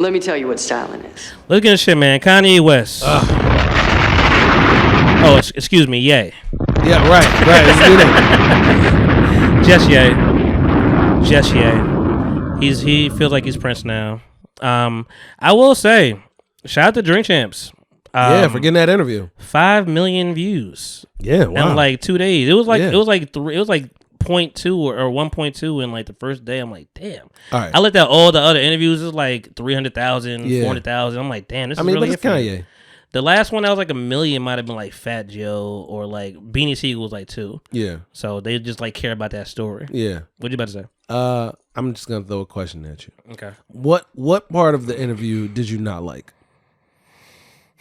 Let me tell you what styling is. Let's get into shit, man. Kanye West. Oh, excuse me, Ye. Yeah, right. Let's do that. Just Ye. He feels like he's Prince now. I will say, shout out to Drink Champs. For getting that interview. 5 million views. Yeah, wow. In like 2 days. It was like 0.2 or 1.2 in like the first day. I'm like, damn. All right. I looked at all the other interviews. It's like 300,000, 400,000. I'm like, damn, this is really but it's Kanye. The last one that was like 1 million might have been like Fat Joe or like Beanie Siegel was like 2. Yeah. So they just like care about that story. Yeah. What you about to say? I'm just gonna throw a question at you. Okay. What part of the interview did you not like?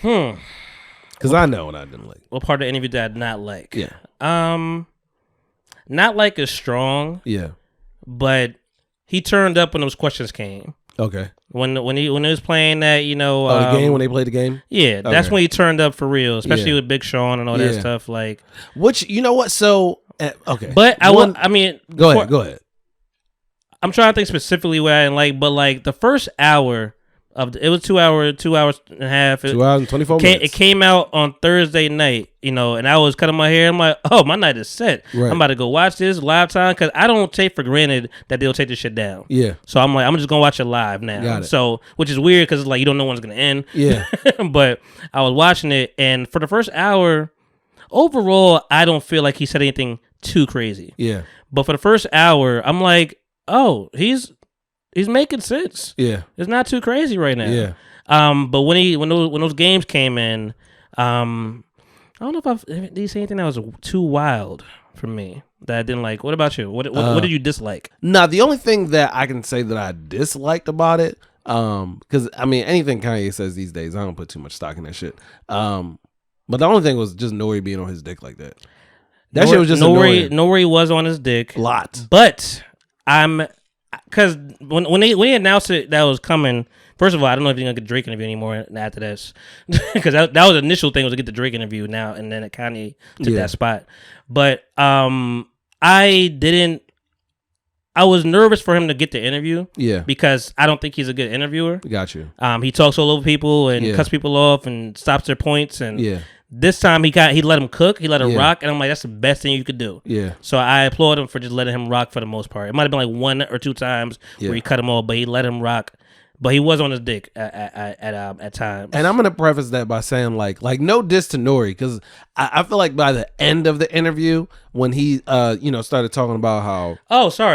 Because I know what I didn't like. What part of the interview did I not like? Yeah. Not like is strong. Yeah. But he turned up when those questions came. Okay. When he was playing that, the game, when they played the game? Yeah, that's when he turned up for real, especially with Big Sean and all that stuff. Like, which, you know what? So, okay. But go ahead. I'm trying to think specifically what I didn't like, but like the first hour it was 2 hours and a half. 2 hours and 24 minutes. It came out on Thursday night, and I was cutting my hair. I'm like, oh, my night is set. Right. I'm about to go watch this live time because I don't take for granted that they'll take this shit down. Yeah. So I'm like, I'm just gonna watch it live now. Got it. So, which is weird because it's like you don't know when it's gonna end. Yeah. But I was watching it, and for the first hour, overall, I don't feel like he said anything too crazy. Yeah. But for the first hour, I'm like, oh, he's making sense. Yeah. It's not too crazy right now. Yeah. But when those games came in, I don't know did he say anything that was too wild for me that I didn't like. What about you? What did you dislike? Nah, the only thing that I can say that I disliked about it, because I mean anything Kanye says these days, I don't put too much stock in that shit. But the only thing was just Nori being on his dick like that. That shit was just annoying. Nori was on his dick. Lots. But because when they announced it that was coming, first of all, I don't know if you're gonna get the Drake interview anymore after this, because that was the initial thing was to get the Drake interview now, and then it Kanye took that spot. But I was nervous for him to get the interview, because I don't think he's a good interviewer. Got you. He talks all over people and cuts people off and stops their points, and this time he let him cook, he let him rock, and I'm like, that's the best thing you could do. Yeah. So I applaud him for just letting him rock for the most part. It might have been like 1 or 2 times where he cut him off, but he let him rock. But he was on his dick at times. And I'm gonna preface that by saying like no diss to Nori, because I feel like by the end of the interview when he started talking about how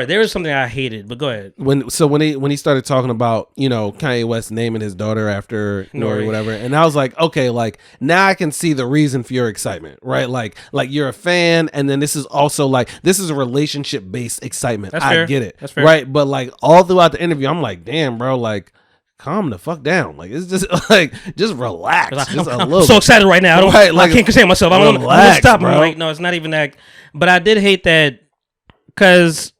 there was something I hated, but go ahead. When he started talking about Kanye West naming his daughter after Nori, whatever, and I was like, okay, like now I can see the reason for your excitement, right? Like you're a fan, and then this is also like this is a relationship based excitement. That's fair. I get it, that's fair, right? But like all throughout the interview, I'm like, damn, bro, like, calm the fuck down. Like it's just like just relax. I'm so excited right now. I can't contain myself. I want to stop. I'm like, no, it's not even that. But I did hate that because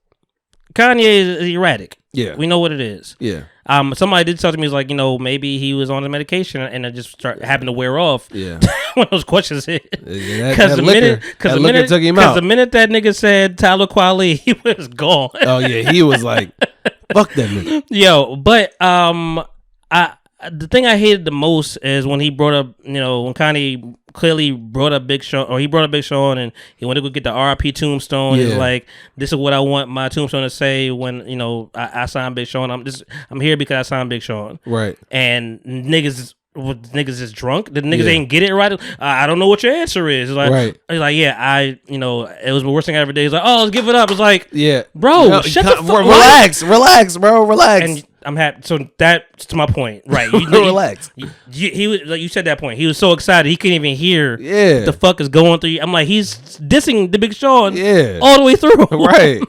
Kanye is erratic. Yeah, we know what it is. Yeah. Somebody did tell me, like, maybe he was on the medication and it just happened to wear off. Yeah. When those questions hit. Because the minute that nigga said Tyler Kweli, he was gone. Oh yeah, he was like, fuck that nigga. Yo, but the thing I hated the most is when he brought up, when Kanye clearly brought up Big Sean, or he brought up Big Sean, and he went to go get the RIP tombstone. Yeah. It's like, this is what I want my tombstone to say when I signed Big Sean. I'm here because I signed Big Sean. Right. And niggas is drunk. The niggas ain't get it right. I don't know what your answer is. It's like, right. It's like, it was the worst thing I ever did. He's like, oh, let's give it up. It's like, bro, shut the fuck up. Relax, bro, relax. And I'm happy. So that's to my point, right? Relax. He was like, you said that point. He was so excited he couldn't even hear the fuck is going through. I'm like, he's dissing the Big Sean all the way through. Right.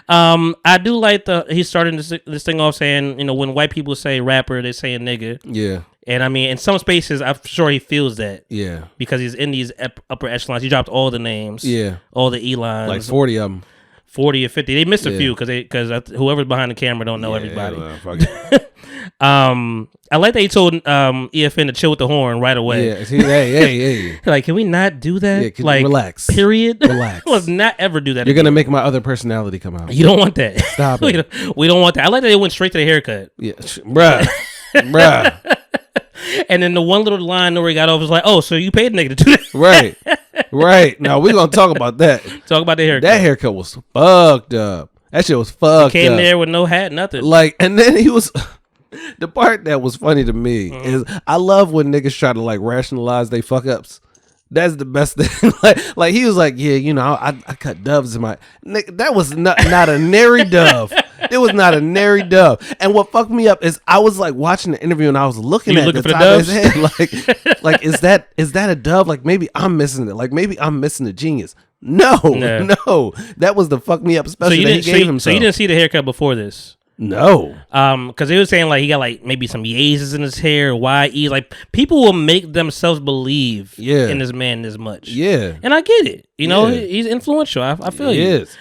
I do like he's starting this thing off saying, when white people say rapper, they say a nigga. Yeah. And I mean, in some spaces, I'm sure he feels that. Yeah. Because he's in these upper echelons. He dropped all the names. Yeah. All the Elons. Like 40 of them. 40 or 50. They missed a few because whoever's behind the camera don't know everybody. I like that he told EFN to chill with the horn right away. Yeah. Hey. Like, can we not do that? Yeah, like, relax. Period. Relax. Let's not ever do that. You're going to make my other personality come out. You don't want that. Stop it. We don't want that. I like that they went straight to the haircut. Yeah. Bruh. bruh. And then the one little line Nori got off was like, "Oh, so you paid the nigga to do that?" Right. Now we're gonna talk about that. Talk about the haircut. That haircut was fucked up. That shit was fucked. He came up. there with no hat, nothing. Like, and then he was. The part that was funny to me is I love when niggas try to like rationalize they fuck ups. That's the best thing. like he was like, yeah, you know, I cut doves in my. Nigga, that was not a nary dove. It was not a nary dove. And what fucked me up is I was like watching the interview and I was looking at the top of his head, like is that a dove? Like maybe I'm missing it. Like maybe I'm missing the genius. No, that was the fuck me up. Especially that he gave himself. So you didn't see the haircut before this? No. Because they were saying like he got like maybe some yazes in his hair, YE. Like people will make themselves believe in this man this much. Yeah. And I get it. You know, he's influential. I feel you. He is.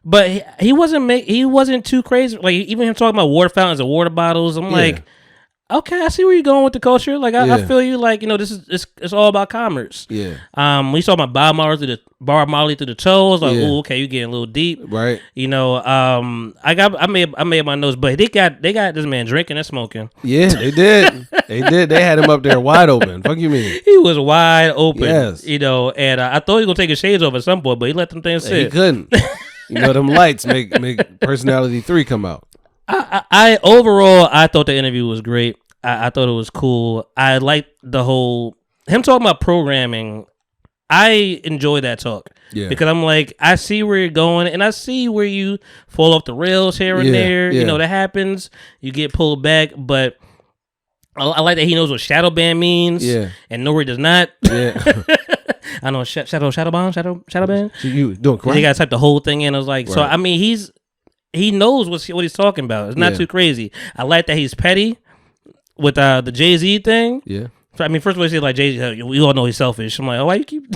But he wasn't too crazy. Like even him talking about water fountains and water bottles. I'm like, okay, I see where you're going with the culture. Like I feel you. Like, you know, it's all about commerce. Yeah. We saw my Bob Marley through the toes. Like, oh, okay, you getting a little deep, right? You know, I made my notes, but they got this man drinking and smoking. Yeah, they did. They had him up there wide open. Fuck you mean? He was wide open. Yes. You know, and I thought he was gonna take his shades off at some point, but he let them things sit. He couldn't. You know, them lights make Personality 3 come out. I overall, I thought the interview was great. I thought it was cool. I liked the whole him talking about programming. I enjoy that talk because I'm like, I see where you're going and I see where you fall off the rails here and there. You know, that happens. You get pulled back, but I like that he knows what Shadowbanned means. Yeah, and Nori does not. Yeah, I know Shadowbanned. So you doing correct? He got to type the whole thing in. I was like, so I mean, he knows what he's talking about. It's not too crazy. I like that he's petty with the Jay-Z thing. Yeah. So, I mean, first of all, he said like Jay-Z, we all know he's selfish. I'm like, oh, why you keep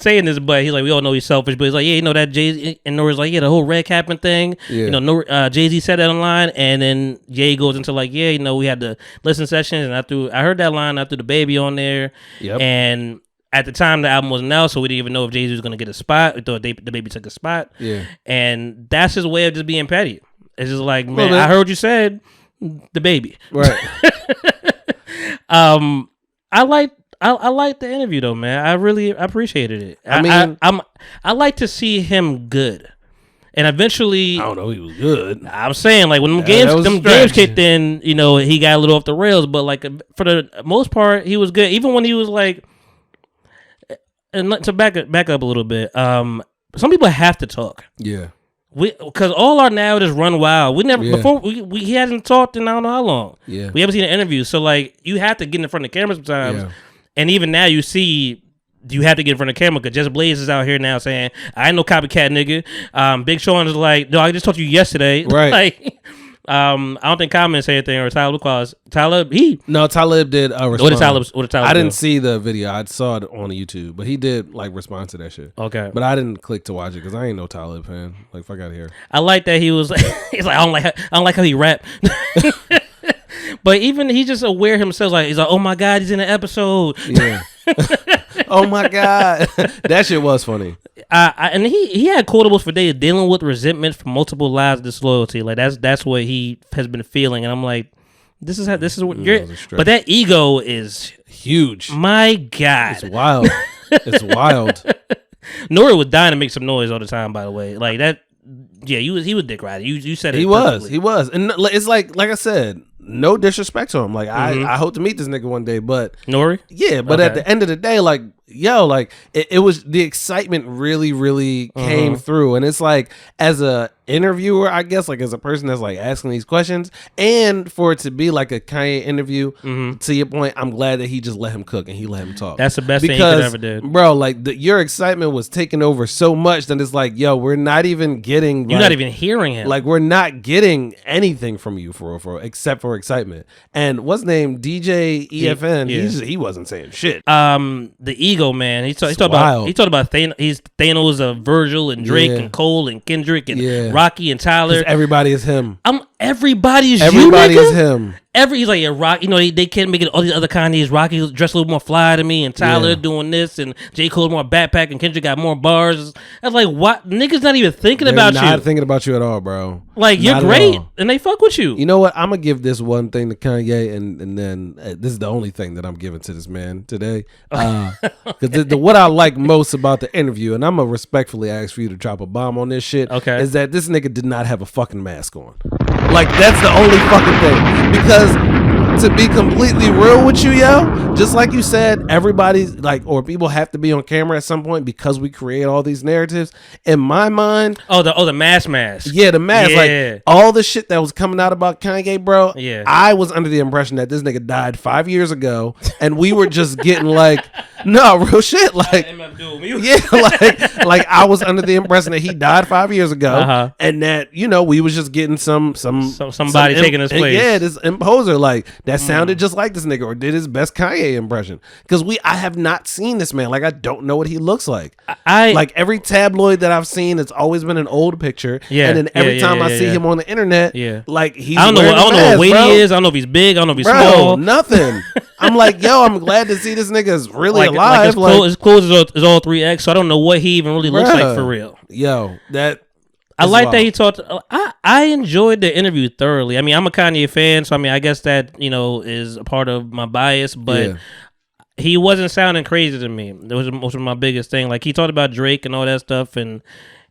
saying this? But he's like, we all know he's selfish. But he's like, yeah, you know that Jay-Z, and Nori's like, yeah, the whole red capping thing. Yeah. You know, Jay-Z said that online, and then Jay goes into like, yeah, you know, we had the listen sessions, and I heard that line, I threw the baby on there, and at the time the album wasn't out, so we didn't even know if Jay-Z was going to get a spot. We thought the baby took a spot. Yeah, and that's his way of just being petty. It's just like, man, I heard you said the baby, right? I like the interview though, man. I really appreciated it. I like to see him good, and eventually, I don't know, he was good. I'm saying like when them games kicked in, you know, he got a little off the rails, but like for the most part, he was good. Even when he was like, and to back up a little bit, some people have to talk. Yeah. Because all our narratives run wild. We never before he hasn't talked in I don't know how long. Yeah, we haven't seen an interview. So like you have to get in front of the camera sometimes, and even now you see you have to get in front of the camera because Just Blaze is out here now saying I ain't no copycat nigga. Big Sean is like, no, I just talked to you yesterday. Right. Like, I don't think Common said anything or Talib Talib did respond. What did Talib I didn't see the video. I saw it on YouTube, but he did like respond to that shit. Okay, but I didn't click to watch it because I ain't no Talib fan. Like, fuck out of here. I like that he was he's like I don't like how he rap. But even he's just aware himself. Like he's like, oh my god, he's in an episode. Yeah. Oh my god, that shit was funny. And he had quotables for days dealing with resentment from multiple lives of disloyalty. Like that's what he has been feeling. And I'm like, this is what you're. But that ego is huge. My god, it's wild. It's wild. Nori was dying to make some noise all the time. By the way, like that. Yeah, he was dick riding. You said it. He was, and it's like I said. No disrespect to him. Like I hope to meet this nigga one day, but Nori? Yeah, but at the end of the day, like, yo, like it was the excitement really came through. And it's like as a interviewer, I guess, like as a person that's like asking these questions, and for it to be like a Kanye interview, to your point, I'm glad that he just let him cook and he let him talk. That's the best thing he could ever do. Bro, like your excitement was taking over so much that it's like, yo, we're not even getting You're not even hearing him. Like we're not getting anything from you for except for excitement. And what's name? DJ EFN, he wasn't saying shit. The ego, man. He talked about Thanos. He's Thanos, Virgil and Drake and Cole and Kendrick and Rocky and Tyler. Everybody is him. Everybody is you, nigga? Is him. he's like, yeah, Rock, they can't make it all these other Kanye's. Rocky dressed a little more fly to me, and Tyler doing this, and J. Cole more backpack, and Kendrick got more bars. I was like, what? Niggas not even thinking about you. Not thinking about you at all, bro. Like, you're great, and they fuck with you. You know what? I'm going to give this one thing to Kanye, and then this is the only thing that I'm giving to this man today. Because what I like most about the interview, and I'm going to respectfully ask for you to drop a bomb on this shit, is that this nigga did not have a fucking mask on. Like, that's the only fucking thing. Because to be completely real with you, yo, just like you said, everybody's like, or people have to be on camera at some point because we create all these narratives. In my mind, the mask. Yeah, the mask. Yeah. Like all the shit that was coming out about Kanye, bro. Yeah, I was under the impression that this nigga died 5 years ago, and we were just getting like, no, real shit. Like, yeah, like I was under the impression that he died 5 years ago, and that we was just getting somebody taking his place. Yeah, this imposer like that sounded just like this nigga or did his best Kanye impression. Because I have not seen this man. Like, I don't know what he looks like. Like every tabloid that I've seen, it's always been an old picture. Yeah, and then every time I see him on the internet, like he's I don't know what weight he is. I don't know if he's big. I don't know if he's small. Nothing. I'm like, yo, I'm glad to see this nigga's really alive. His clothes is all 3X, so I don't know what he even really looks like for real. Yo, that. I like that he talked. I enjoyed the interview thoroughly. I mean, I'm a Kanye fan, so I mean, I guess that is a part of my bias, but he wasn't sounding crazy to me. That was most of my biggest thing. Like, he talked about Drake and all that stuff, and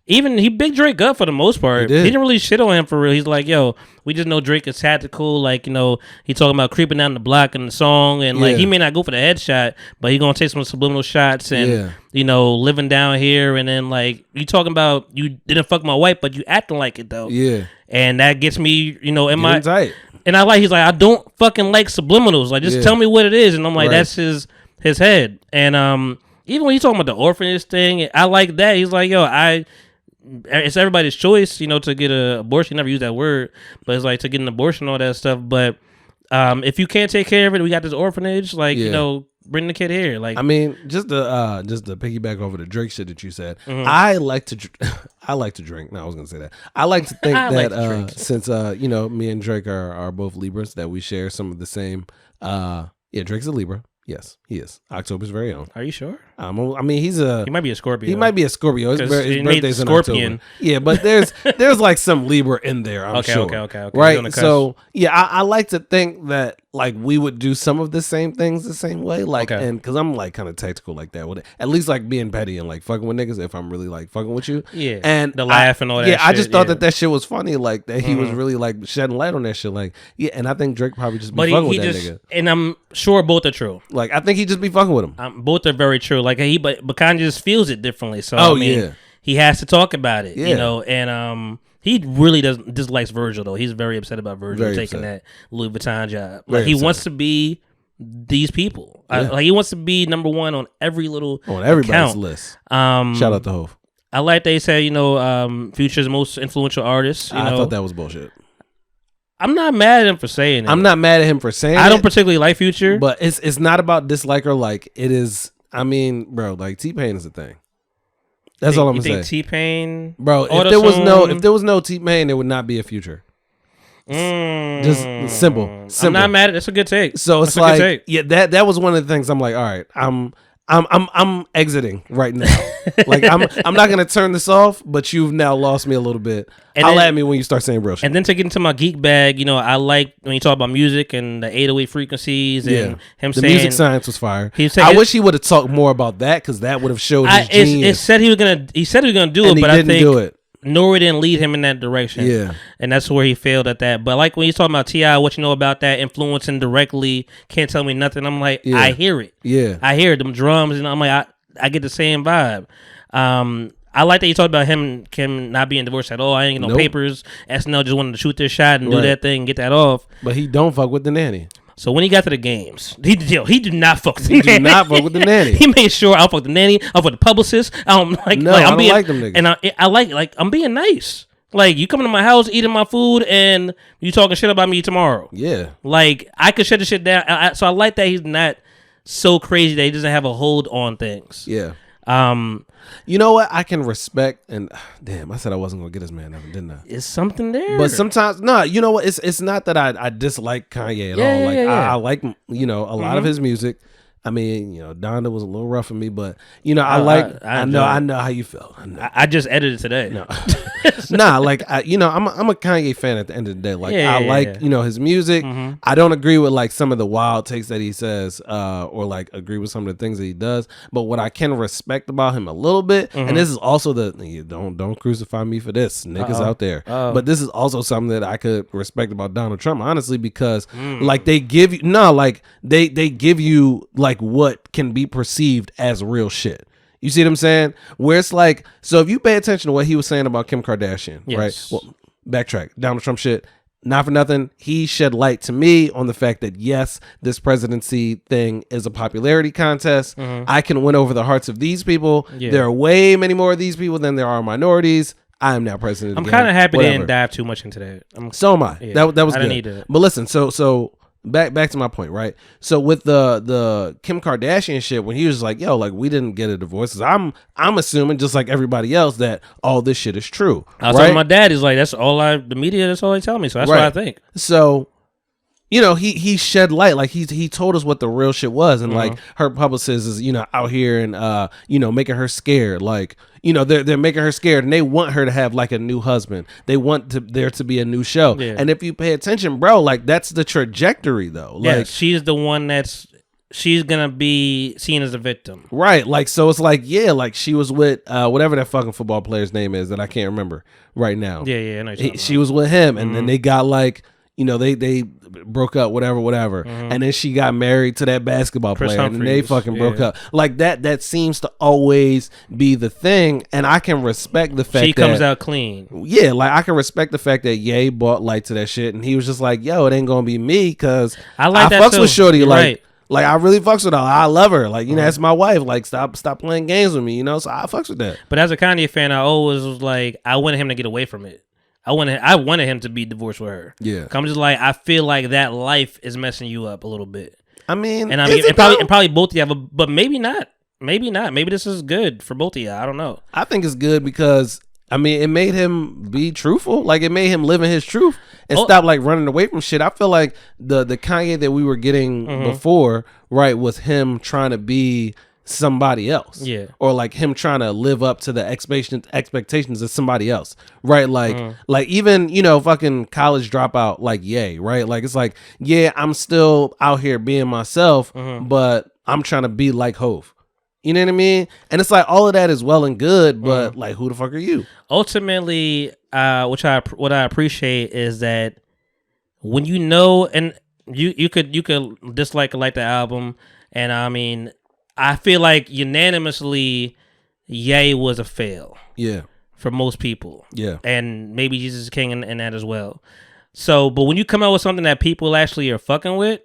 even he big Drake up for the most part. He didn't really shit on him for real. He's like, yo, we just know Drake is tactical. Like, he talking about creeping down the block in the song, and like he may not go for the headshot, but he gonna take some subliminal shots and living down here. And then like you talking about you didn't fuck my wife, but you acting like it though. Yeah, and that gets me, in my tight. And he's like, I don't fucking like subliminals. Like, just tell me what it is. And I'm like, that's his head. And even when he's talking about the orphanage thing, I like that. He's like, yo, it's everybody's choice, to get an abortion. He never used that word, but it's like to get an abortion, all that stuff. But if you can't take care of it, we got this orphanage. Like, bring the kid here. Like, I mean, just to piggyback over the Drake shit that you said, I like to drink. No, I was gonna say that. I like to think that since me and Drake are both Libras, that we share some of the same. Drake's a Libra. Yes, he is. October's very own. Are you sure? I mean, he might be a Scorpio. He might be a Scorpio. His birthday's in October. Yeah, but there's like some Libra in there, I'm sure. Okay. Right? So, I like to think that like we would do some of the same things the same way. Like, and because I'm like kind of tactical like that with it. At least like being petty and like fucking with niggas if I'm really like fucking with you. Yeah. And the laugh and all that shit. I just thought that shit was funny. Like that he was really like shedding light on that shit. Like, and I think Drake probably just be fucking with that nigga. And I'm sure both are true. Like, I think he just be fucking with him. Both are very true. Like, but Kanye just feels it differently. So, he has to talk about it, and he really dislikes Virgil, though. He's very upset about Virgil taking that Louis Vuitton job. Like, he wants to be these people. Like, he wants to be number one on every little on everybody's list. Shout out to Hov. I like they say, Future's most influential artist. I thought that was bullshit. I'm not mad at him for saying it. I'm not mad at him for saying it. I don't particularly like Future. But it's not about dislike or like. It is, I mean, bro, like T-Pain is a thing. That's all I'm gonna say. You think T-Pain? Bro, if there was no T-Pain, there would not be a Future. Just simple. I'm not mad at it. That's a good take. So it's like, that was one of the things I'm like, all right, I'm exiting right now. Like, I'm not gonna turn this off, but you've now lost me a little bit. Holla at me when you start saying real shit. And then to get into my geek bag, I like when you talk about music and the 808 frequencies and him saying the music science was fire. I wish he would have talked more about that because that would have showed his genius. He said he was gonna do it, but I think do it. Nori didn't lead him in that direction. Yeah. And that's where he failed at that. But like when he's talking about T.I., what you know about that, influencing directly, can't tell me nothing. I'm like, I hear it. Yeah. I hear them drums, and I'm like, I get the same vibe. I like that you talked about him not being divorced at all. I ain't get no papers. SNL just wanted to shoot their shot and do that thing and get that off. But he don't fuck with the nanny. So when he got to the games, he did not fuck with the nanny. He did not fuck with the nanny. He made sure I'll fuck the nanny. I'll fuck the publicist. I don't like them niggas. And I like I'm being nice. Like, you coming to my house, eating my food, and you talking shit about me tomorrow. Yeah. Like, I could shut the shit down. So I like that he's not so crazy that he doesn't have a hold on things. Yeah. You know what? I can respect, and damn, I said I wasn't gonna get this man, didn't I? It's something there. But sometimes, no, you know what? It's not that I dislike Kanye at all. Like I like a lot of his music. I mean, Donda was a little rough for me, but I know how you feel. I just edited today. No, nah, like I'm a Kanye fan at the end of the day. Like I like his music. I don't agree with like some of the wild takes that he says, or like agree with some of the things that he does. But what I can respect about him a little bit, and this is also don't crucify me for this, niggas out there. But this is also something that I could respect about Donald Trump, honestly, because like they give you they give you like what can be perceived as real shit. You see what I'm saying? Where it's like, so if you pay attention to what he was saying about Kim Kardashian, right? Well, backtrack. Donald Trump shit. Not for nothing. He shed light to me on the fact that yes, this presidency thing is a popularity contest. I can win over the hearts of these people. There are way many more of these people than there are minorities. I am now president. I'm kind of happy they didn't dive too much into that. So am I. Yeah, that was good. But listen, so back to my point, right? So with the Kim Kardashian shit, when he was like, yo, like we didn't get a divorce, I'm assuming just like everybody else that all this shit is true. I was telling my dad, he's like, that's all they tell me. So that's what I think. So he shed light, like he told us what the real shit was, and like her publicist is out here and making her scared, like they're making her scared, and they want her to have like a new husband. They want there to be a new show, and if you pay attention, bro, like that's the trajectory though. Like she's the one she's gonna be seen as a victim, right? Like so, it's like like she was with whatever that fucking football player's name is that I can't remember right now. I know she was with him, and then they got like. They broke up, whatever. And then she got married to that basketball player, and they fucking broke up. Like that seems to always be the thing. And I can respect the fact she comes out clean. Yeah, like I can respect the fact that Ye bought light to that shit, and he was just like, yo, it ain't gonna be me, because I fucks with Shorty. Like I really fucks with her. I love her. Like, that's my wife. Like, stop playing games with me, so I fucks with that. But as a Kanye fan, I always was like, I wanted him to get away from it. I wanted him to be divorced with her. Yeah, I'm just like, I feel like that life is messing you up a little bit. I mean, and probably both of you, but maybe not. Maybe not. Maybe this is good for both of you. I don't know. I think it's good because it made him be truthful. Like it made him live in his truth and stop like running away from shit. I feel like the Kanye that we were getting before, right, was him trying to be somebody else, or like him trying to live up to the expectations of somebody else, right? Like even fucking college dropout, like Ye, right? Like it's like I'm still out here being myself, but I'm trying to be like Hove. You know what I mean? And it's like all of that is well and good, but like who the fuck are you? Ultimately, what I appreciate is that when and you could dislike or like the album, and I mean. I feel like unanimously, Ye was a fail. Yeah. For most people. Yeah. And maybe Jesus is King in that as well. So, but when you come out with something that people actually are fucking with,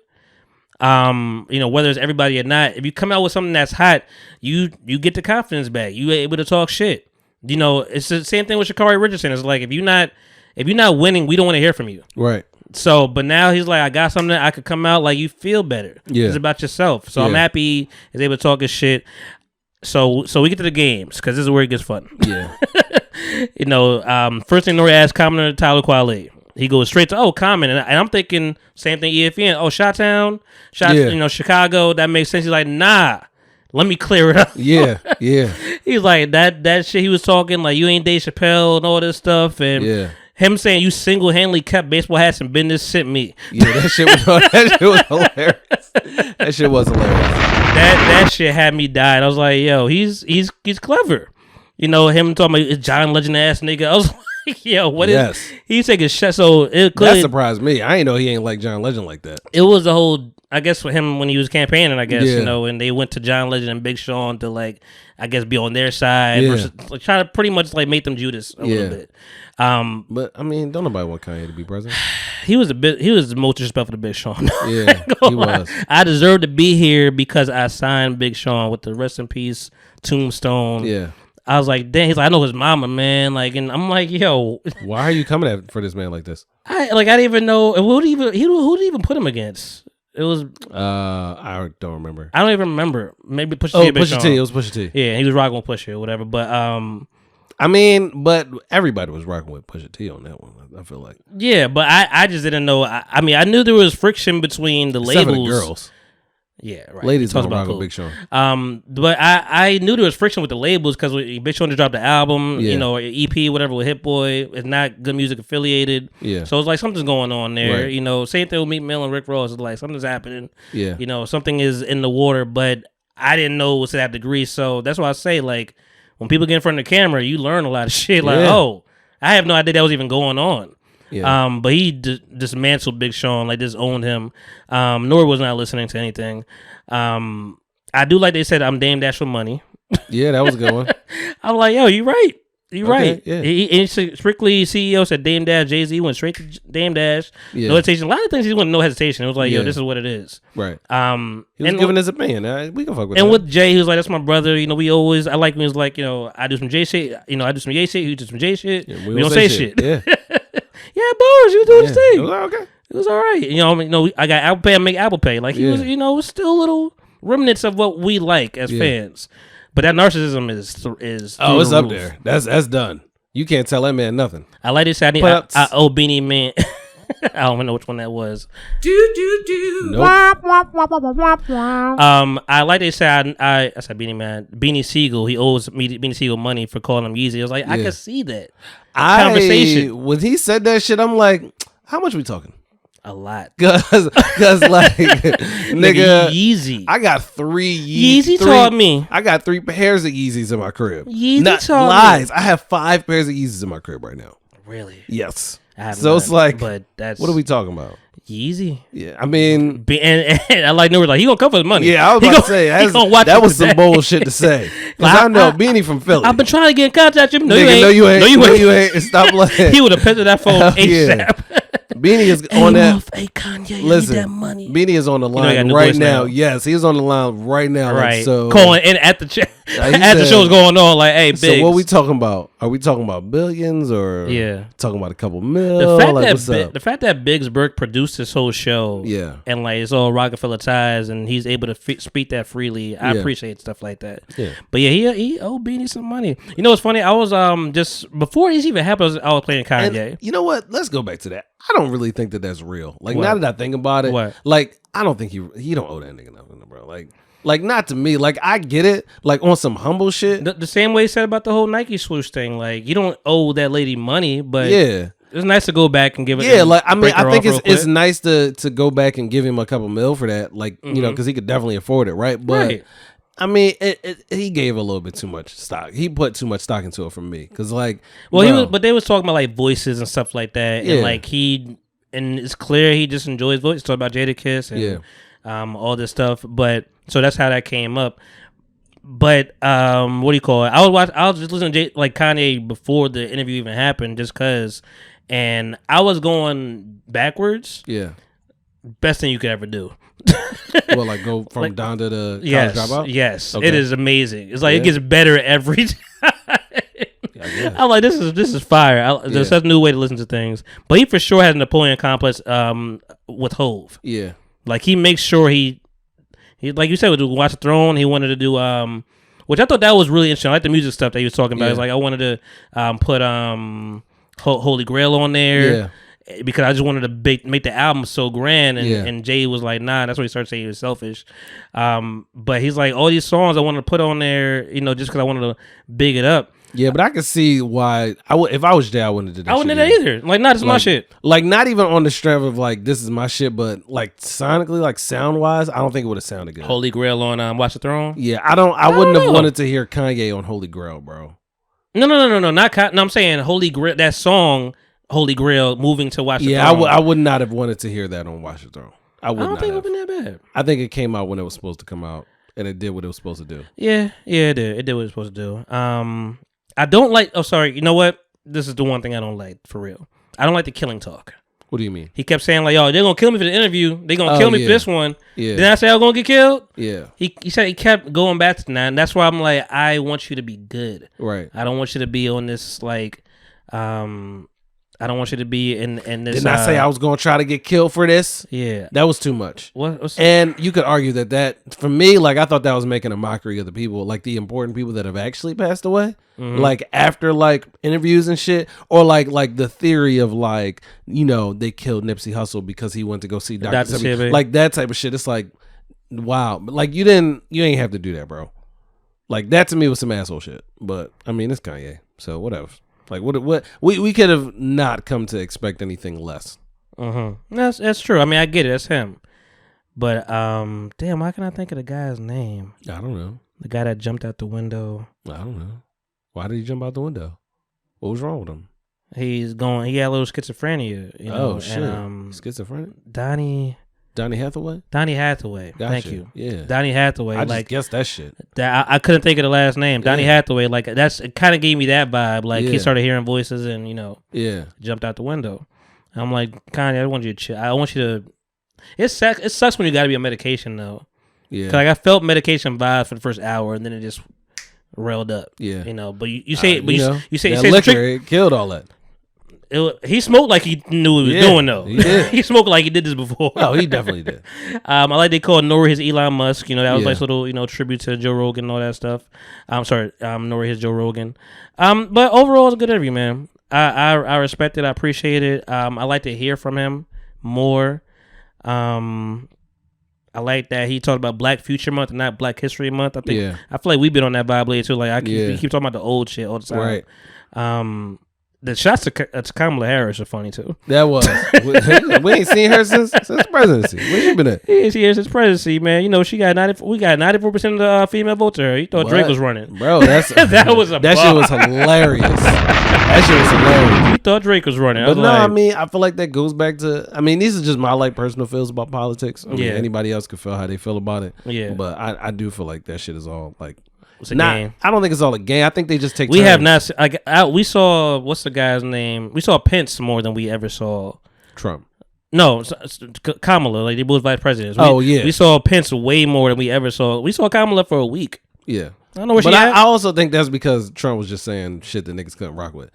whether it's everybody or not, if you come out with something that's hot, you get the confidence back. You able to talk shit. It's the same thing with Sha'Carri Richardson. It's like if you're not winning, we don't want to hear from you. Right. So, but now he's like, I got something that I could come out like you feel better. Yeah. It's about yourself. So I'm happy he's able to talk his shit. So we get to the games because this is where it gets fun. Yeah. First thing Nori asked Common to Tyler Quale. He goes straight to Common, and I'm thinking same thing. EFN. Chi-Town, Chicago. That makes sense. He's like, nah. Let me clear it up. Yeah. He's like that shit. He was talking like you ain't Dave Chappelle and all this stuff, and him saying you single-handedly kept baseball hats and business sent me. Yeah, that shit was hilarious. That shit was hilarious. That shit had me die. And I was like, yo, he's clever. Him talking about John Legend ass nigga. I was like, yo, what is he's taking shit. So it clearly, that surprised me. I ain't know he ain't like John Legend like that. It was a whole, I guess, for him when he was campaigning, I guess, and they went to John Legend and Big Sean to like, I guess, be on their side versus like, try to pretty much like make them Judas a little bit. But I mean, don't nobody want Kanye to be president. He was the most disrespectful to Big Sean. Yeah, he was. I deserve to be here because I signed Big Sean with the rest in peace tombstone. Yeah. I was like, damn. He's like, I know his mama, man. Like, and I'm like, yo, why are you coming for this man like this? I didn't even know who'd even put him against. It was. I don't remember. I don't even remember. Maybe Pusha T. Pusha T. It was Pusha T. Yeah, he was rocking with Pusha or whatever. But I mean, but everybody was rocking with Pusha T on that one. I feel like. Yeah, but I just didn't know. I mean, I knew there was friction between the labels. The girls. Yeah, right. Ladies don't rock with Big Sean. But I knew there was friction with the labels because Big Sean just dropped the album, EP, whatever, with Hit Boy. It's not Good Music affiliated. Yeah. So it's like something's going on there. Right. Same thing with Meek Mill and Rick Ross. It's like something's happening. Yeah. Something is in the water, but I didn't know it was to that degree. So that's why I say, like, when people get in front of the camera, you learn a lot of shit. Like, I have no idea that was even going on. Yeah. But he dismantled Big Sean, like just owned him. Nor was not listening to anything. I do like they said I'm Dame Dash for money. Yeah, that was a good one. I'm like, yo, you right. You right. Yeah. He strictly CEO said Dame Dash. Jay-Z went straight to Dame Dash. Yeah. No hesitation. A lot of things he went no hesitation. It was like, yo, this is what it is. Right. He was giving his opinion. We can fuck with that. And with Jay, he was like, that's my brother. I like when he was like, I do some Jay shit. I do some Ye shit. You do some Jay shit. Yeah, we don't say shit. Yeah. Yeah, bars. You was doing his thing. It was okay. It was all right. I got Apple Pay. I make Apple Pay. Like he was, it was still little remnants of what we like as fans. But that narcissism is it's up there. That's done. You can't tell that man nothing. I like this. I owe Beanie Man. I don't even know which one that was. Nope. I like they said I said Beanie Man. Beanie Siegel. He owes Beanie Siegel money for calling him Yeezy. I was like, I can see that conversation. When he said that shit, I'm like, how much we talking? A lot. Cause like, nigga, Yeezy. I got three Yeezy taught me. I got 3 pairs of Yeezys in my crib. Yeezy Not taught lies. Me. I have 5 pairs of Yeezys in my crib right now. Really? Yes. So it's like, but that's what are we talking about? Yeezy. Yeah, I mean, and I like Nuri like he gonna come for the money. Yeah, I was about to say that was some bullshit to say. Because I know Beanie from Philly. I've been trying to get in contact with him. No, you ain't. Stop playing. He would have picked that phone ASAP. Beanie is on that. Hey Kanye, listen, need that money. Beanie is on the line right now. Yes, he's on the line right now. Right. Like, so calling in at the show's going on. Like, hey, Biggs. So what we talking about? Are we talking about billions or talking about a couple mil? The fact that Biggs Burke produced this whole show, and like it's all Rockefeller ties, and he's able to speak that freely. I appreciate stuff like that. Yeah. But yeah, he owed Beanie some money. You know what's funny? I was just before this even happened, I was playing Kanye. And you know what? Let's go back to that. I don't really think that that's real. Like now that I think about it, like I don't think he don't owe that nigga nothing, bro. Like not to me. Like I get it. Like on some humble shit. The same way he said about the whole Nike swoosh thing. Like you don't owe that lady money, but it's nice to go back and give it. Yeah, like I mean, I think it's nice to go back and give him a couple mil for that. Like you know, because he could definitely afford it, right? But I mean, he gave a little bit too much stock. He put too much stock into it for me. Because like, but they was talking about like voices and stuff like that, and like and it's clear he just enjoys voices. Talking about Jadakiss and all this stuff. But so that's how that came up. But what do you call it? I was just listening to like Kanye before the interview even happened, just cause, and I was going backwards. Yeah, best thing you could ever do. Well, like go from down to the college dropout? Yes, okay. It is amazing. It's like it gets better every time. I'm like, this is fire. There's such a new way to listen to things. But he for sure has a Napoleon complex with Hove. Yeah, like he makes sure he like you said with Watch the Throne. He wanted to do which I thought that was really interesting. I like the music stuff that he was talking about. It's like I wanted to put Holy Grail on there. Yeah. Because I just wanted to make the album so grand, and Jay was like, "Nah." That's what he started saying he was selfish. But he's like, all these songs I wanted to put on there, just because I wanted to big it up. Yeah, but I could see why if I was Jay, I wouldn't have did that. I wouldn't have that either. Like, this is my shit. Like, not even on the strength of like this is my shit, but like sonically, like sound wise, I don't think it would have sounded good. Holy Grail on Watch the Throne. Yeah, I wouldn't have wanted to hear Kanye on Holy Grail, bro. No, not no. I'm saying Holy Grail. That song. Holy Grail moving to Watch the Throne. I would not have wanted to hear that on Watch the Throne. I don't think it would have been that bad. I think it came out when it was supposed to come out, and it did what it was supposed to do. Yeah, it did. It did what it was supposed to do. I don't like. Oh, sorry. You know what? This is the one thing I don't like for real. I don't like the killing talk. What do you mean? He kept saying like, "Yo, they're gonna kill me for the interview. They're gonna kill me for this one." Yeah. Then I said, "I'm gonna get killed." Yeah. He said he kept going back to that, and that's why I'm like, I want you to be good. Right. I don't want you to be on this like. I don't want you to be in this. Didn't I say I was going to try to get killed for this? Yeah. That was too much. And you could argue that for me, like, I thought that was making a mockery of the people, like the important people that have actually passed away. Mm-hmm. Like after like interviews and shit, or like the theory of like, you know, they killed Nipsey Hussle because he went to go see Dr. Sebi. Like that type of shit. It's like, wow. Like you ain't have to do that, bro. Like that to me was some asshole shit. But I mean, it's Kanye, so whatever. Like what we could have not come to expect anything less. That's true. I mean, I get it. That's him. But damn, why can I think of the guy's name? I don't know. The guy that jumped out the window. I don't know. Why did he jump out the window? What was wrong with him? He had a little schizophrenia. You know, oh shit. And, schizophrenic. Donnie Hathaway. Gotcha. Thank you. Yeah. Donnie Hathaway. I just guessed that shit. I couldn't think of the last name. Donnie Hathaway. Like it kind of gave me that vibe. Like he started hearing voices and jumped out the window. I'm like, Kanye, I want you to chill. I want you to. It sucks when you got to be on medication though. Yeah. 'Cause, like I felt medication vibe for the first hour and then it just railed up. Yeah. You know, but you say, you say liquor it killed all that. He smoked like he knew what he was doing though. He did. He smoked like he did this before. Oh, he definitely did. I like they called Nori his Elon Musk. You know, that was like little tribute to Joe Rogan and all that stuff. I'm sorry, Nori his Joe Rogan. But overall, it's a good interview, man. I respect it. I appreciate it. I like to hear from him more. I like that he talked about Black Future Month and not Black History Month. I think I feel like we've been on that vibe later too. Like we keep talking about the old shit all the time. Right. The shots to Kamala Harris are funny too. That was. We ain't seen her since presidency. Where she been at? Yeah, she is since presidency, man. You know, we got 94% of the female votes there. You thought Drake was running, bro? That's that was a that shit was hilarious. That shit was hilarious. You thought Drake was running, but no, I mean, I feel like that goes back to. I mean, these are just my like personal feels about politics. I mean, anybody else could feel how they feel about it. Yeah, but I do feel like that shit is all like. It's a game. I don't think it's all a game. I think they just take. We have not. We saw what's the guy's name? We saw Pence more than we ever saw Trump. No, Kamala. Like they both vice presidents. We saw Pence way more than we ever saw. We saw Kamala for a week. Yeah, I don't know where she at. I also think that's because Trump was just saying shit that niggas couldn't rock with.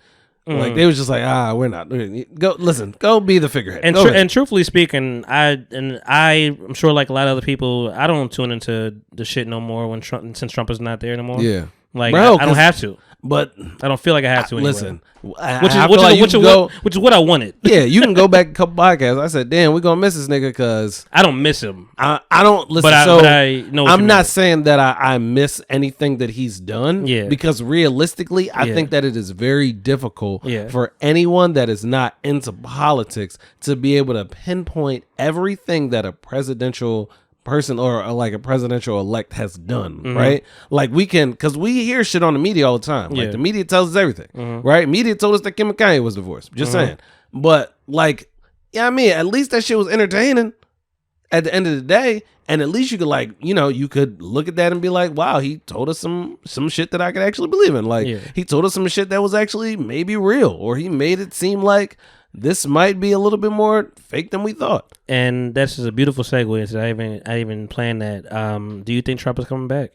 Like they was just like, we're not. Go be the figurehead. And truthfully speaking, I'm sure like a lot of other people, I don't tune into the shit no more since Trump is not there anymore. Yeah, like bro, I don't have to. But I don't feel like I have to anyway. Listen, which is what I wanted. Yeah, you can go back a couple podcasts. I said, damn, we're gonna miss this nigga because I don't miss him. I don't listen. But I know I'm not saying that I miss anything that he's done. Yeah, because realistically, I think that it is very difficult for anyone that is not into politics to be able to pinpoint everything that a presidential person or like a presidential elect has done, right? Like we can, because we hear shit on the media all the time. Like the media tells us everything, right? Media told us that Kim and Kanye was divorced. Just saying. But like, yeah, I mean, at least that shit was entertaining at the end of the day. And at least you could like, you could look at that and be like, wow, he told us some shit that I could actually believe in. Like he told us some shit that was actually maybe real, or he made it seem like this might be a little bit more fake than we thought. And that's just a beautiful segue. I even planned that. Do you think Trump is coming back?